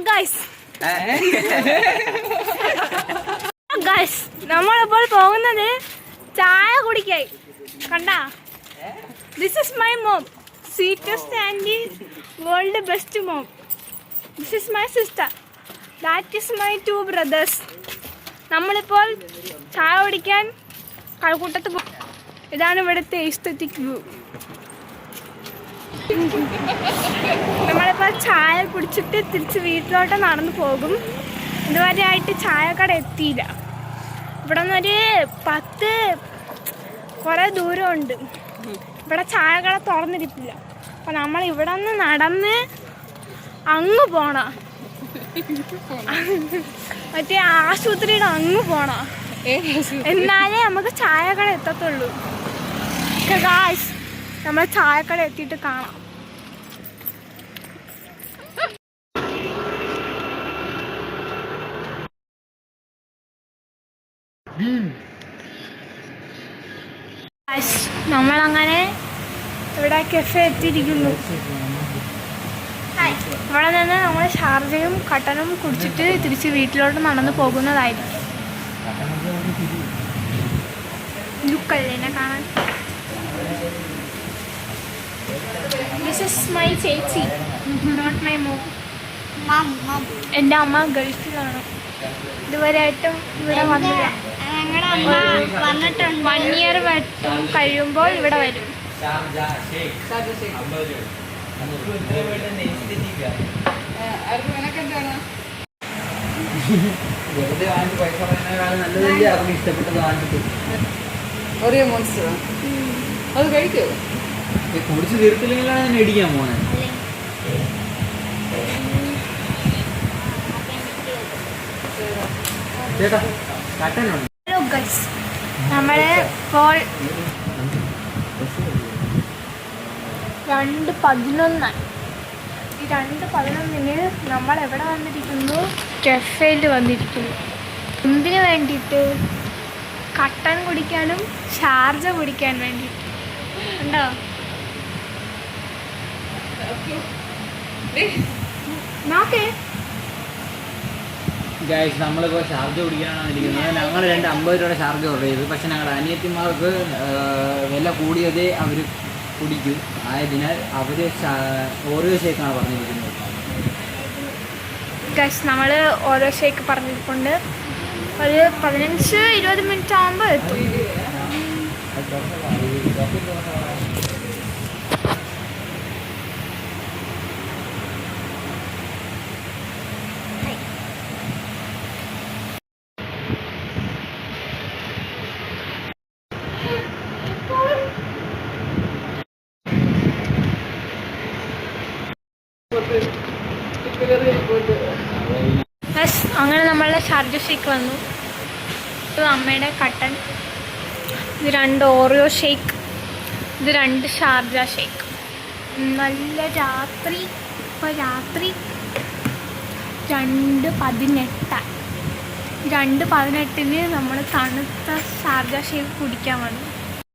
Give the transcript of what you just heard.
Guys guys നമ്മളിപ്പോൾ പോകുന്നത് ചായ കുടിക്കായി. കണ്ടാ, this is my mom, sweetest and world best mom. This is my sister, that is my 2 brothers. നമ്മളിപ്പോൾ ചായ കുടിക്കാൻ കഴക്കൂട്ടത്ത് പോകും. ഇതാണ് ഇവിടുത്തെ എസ്തെറ്റിക് വ്യൂ. നമ്മളിപ്പോൾ ചായ കുടിച്ചിട്ട് തിരിച്ച് വീട്ടിലോട്ട് നടന്നു പോകും. ഇതുവരെയായിട്ട് ചായക്കട എത്തിയില്ല. ഇവിടെ നിന്നൊരു 10 കുറേ ദൂരമുണ്ട്. ഇവിടെ ചായക്കട തുറന്നിരിപ്പില്ല. അപ്പം നമ്മൾ ഇവിടെ നിന്ന് നടന്ന് അങ്ങ് പോണ, മറ്റേ ആശുപത്രിയുടെ അങ്ങ് പോണ, എന്നാലേ നമുക്ക് ചായക്കട എത്തത്തുള്ളൂ. ഗായ്സ്, നമ്മൾ ചായക്കട എത്തിയിട്ട് കാണാം. നമ്മളങ്ങനെ ഇവിടെ കഫേ എത്തിയിരിക്കുന്നു. ഇവിടെ നിന്ന് നമ്മൾ ഷാർജയും കട്ടനും കുടിച്ചിട്ട് തിരിച്ച് വീട്ടിലോട്ട് നടന്നു പോകുന്നതായിരിക്കും. ലുക്കല്ലേ എന്നെ കാണാൻ. ദിസ് ഇസ് മൈ ചേച്ചി, നോട്ട് മൈ മോം. എൻ്റെ അമ്മ ഗൾഫിലാണ്. ഇതുവരെയായിട്ടും ഇവിടെ വന്നില്ല. 1 ഇയർ കഴിയുമ്പോൾ ഇവിടെ വരും. അത് കഴിക്കോ? കുടിച്ച് തീർത്തില്ലെങ്കിലാണ് ഞാൻ ഇടിക്കാൻ പോണേ. ചേട്ടാ കട്ടനുണ്ട്. ഹലോ ഗൈസ്, നമ്മള് ഇപ്പോൾ 2:11. ഈ 2:11 നമ്മൾ എവിടെ വന്നിരിക്കുന്നു? കഫേയിൽ വന്നിരിക്കുന്നു. എന്തിനു വേണ്ടിയിട്ട്? കട്ടൻ കുടിക്കാനും ഷാർജ കുടിക്കാൻ വേണ്ടിയിട്ട്. ഉണ്ടോ? നോക്കേ ഗൈസ്, നമ്മളിപ്പോൾ ഷാർജ കുടിക്കാനാണ് ഇരിക്കുന്നത്. ഞങ്ങൾ 50 രൂപയുടെ ഷാർജ ഓർഡർ ചെയ്തു. പക്ഷെ ഞങ്ങളുടെ അനിയത്തിമാർക്ക് വില കൂടിയതേ അവർ കുടിക്കും. ആയതിനാൽ അവർ ഓരോ ഷേക്കാണ് പറഞ്ഞിരിക്കുന്നത്. ഗൈസ്, നമ്മൾ ഓരോ ഷേക്ക് പറഞ്ഞിട്ടുണ്ട്. ഒരു 15-20 മിനിറ്റ് ആകുമ്പോൾ എത്തും. അങ്ങനെ നമ്മളുടെ ഷാർജ ഷേക്ക് വന്നു. ഇത് അമ്മയുടെ കട്ടൻ, ഇത് 2 ഓറിയോ ഷേക്ക്, ഇത് 2 ഷാർജ ഷേക്ക്. നല്ല രാത്രി, ഇപ്പോൾ രാത്രി 2:18. 2:18 നമ്മൾ തണുത്ത ഷാർജ ഷേക്ക് കുടിക്കാൻ വന്നു.